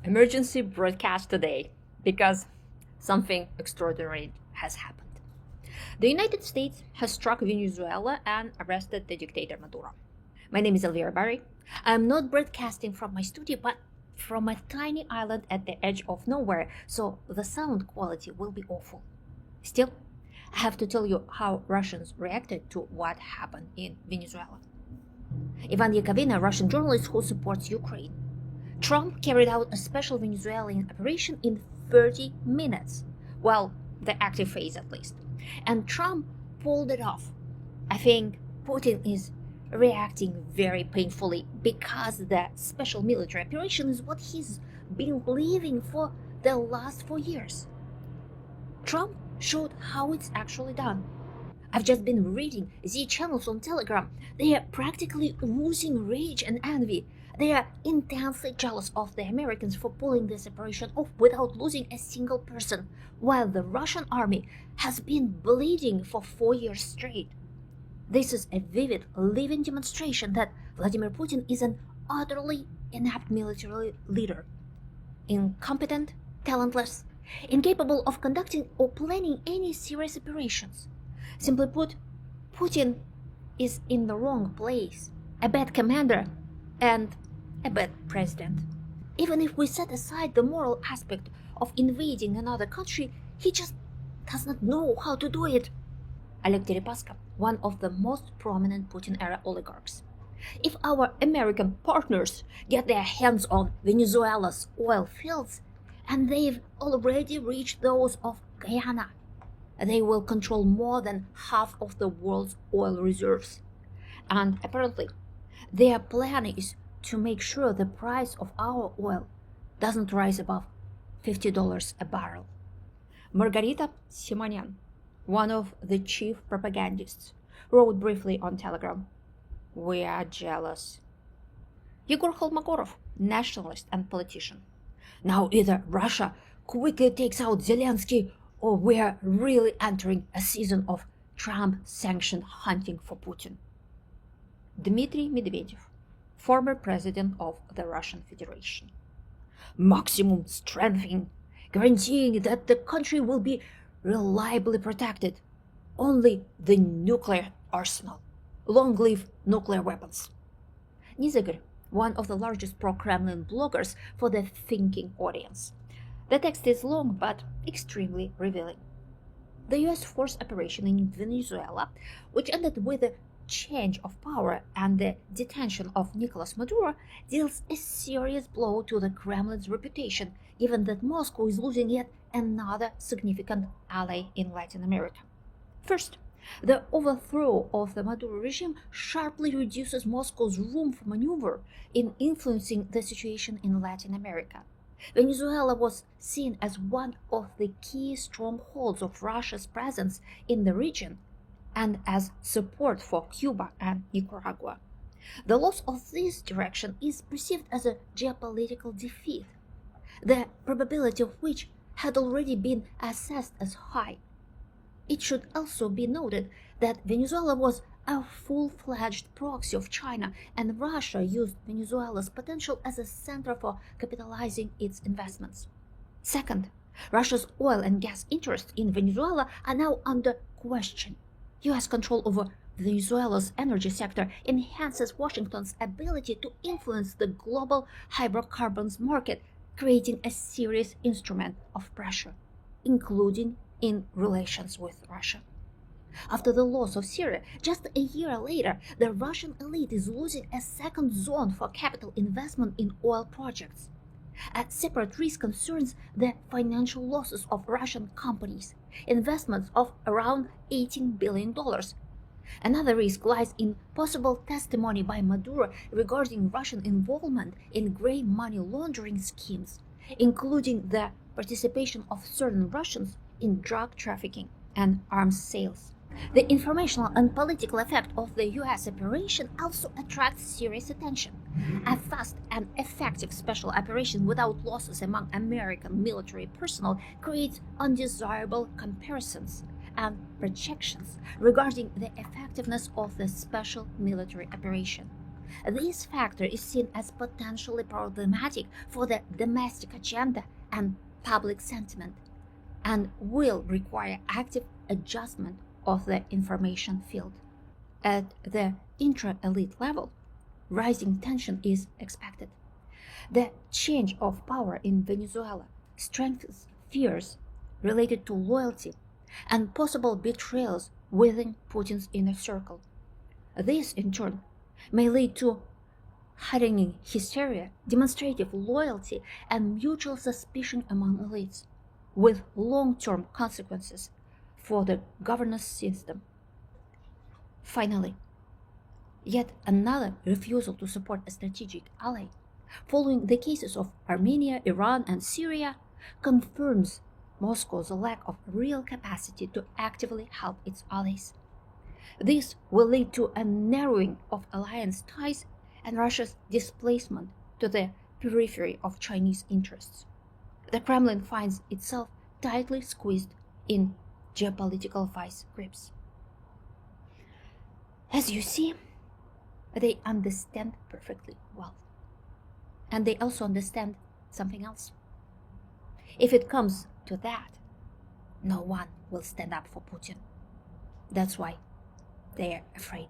Emergency broadcast today because something extraordinary has happened. The United States has struck Venezuela and arrested the dictator Maduro. My name is Elvira Barry. I'm not broadcasting from my studio, but from a tiny island at the edge of nowhere, so the sound quality will be awful. Still, I have to tell you how Russians reacted to what happened in Venezuela. Ivan Yakovina, a Russian journalist who supports Ukraine. Trump carried out a special Venezuelan operation in 30 minutes. Well, the active phase at least. And Trump pulled it off. I think Putin is reacting very painfully because the special military operation is what he's been living for the last 4 years. Trump showed how it's actually done. I've just been reading Z channels on Telegram. They are practically oozing rage and envy. They are intensely jealous of the Americans for pulling this operation off without losing a single person, while the Russian army has been bleeding for 4 years straight. This is a vivid, living demonstration that Vladimir Putin is an utterly inept military leader. Incompetent, talentless, incapable of conducting or planning any serious operations. Simply put, Putin is in the wrong place, a bad commander, and a bad president. Even if we set aside the moral aspect of invading another country, he just does not know how to do it. Oleg Deripaska, one of the most prominent Putin-era oligarchs. If our American partners get their hands on Venezuela's oil fields, and they've already reached those of Guyana, they will control more than half of the world's oil reserves. And apparently, their plan is to make sure the price of our oil doesn't rise above $50 a barrel. Margarita Simonyan, one of the chief propagandists, wrote briefly on Telegram, "We are jealous." Yegor Holmogorov, nationalist and politician. Now either Russia quickly takes out Zelensky or we are really entering a season of Trump-sanctioned hunting for Putin. Dmitry Medvedev, former president of the Russian Federation. Maximum strengthening, guaranteeing that the country will be reliably protected. Only the nuclear arsenal. Long live nuclear weapons. Nizagor, one of the largest pro-Kremlin bloggers for the thinking audience. The text is long but extremely revealing. The US force operation in Venezuela, which ended with the change of power and the detention of Nicolas Maduro, deals a serious blow to the Kremlin's reputation, given that Moscow is losing yet another significant ally in Latin America. First, the overthrow of the Maduro regime sharply reduces Moscow's room for maneuver in influencing the situation in Latin America. Venezuela was seen as one of the key strongholds of Russia's presence in the region and as support for Cuba and Nicaragua. The loss of this direction is perceived as a geopolitical defeat, the probability of which had already been assessed as high. It should also be noted that Venezuela was a full-fledged proxy of China, and Russia used Venezuela's potential as a center for capitalizing its investments. Second, Russia's oil and gas interests in Venezuela are now under question. US control over Venezuela's energy sector enhances Washington's ability to influence the global hydrocarbons market, creating a serious instrument of pressure, including in relations with Russia. After the loss of Syria, just a year later, the Russian elite is losing a second zone for capital investment in oil projects. A separate risk concerns the financial losses of Russian companies, investments of around $18 billion. Another risk lies in possible testimony by Maduro regarding Russian involvement in grey money laundering schemes, including the participation of certain Russians in drug trafficking and arms sales. The informational and political effect of the US operation also attracts serious attention. A fast and effective special operation without losses among American military personnel creates undesirable comparisons and projections regarding the effectiveness of the special military operation. This factor is seen as potentially problematic for the domestic agenda and public sentiment, and will require active adjustment of the information field. At the intra-elite level, rising tension is expected. The change of power in Venezuela strengthens fears related to loyalty and possible betrayals within Putin's inner circle. This, in turn, may lead to hardening hysteria, demonstrative loyalty, and mutual suspicion among elites, with long-term consequences for the governance system. Finally, yet another refusal to support a strategic ally, following the cases of Armenia, Iran, and Syria, confirms Moscow's lack of real capacity to actively help its allies. This will lead to a narrowing of alliance ties and Russia's displacement to the periphery of Chinese interests. The Kremlin finds itself tightly squeezed in geopolitical vice grips. As you see, they understand perfectly well. And they also understand something else. If it comes to that, no one will stand up for Putin. That's why they are afraid.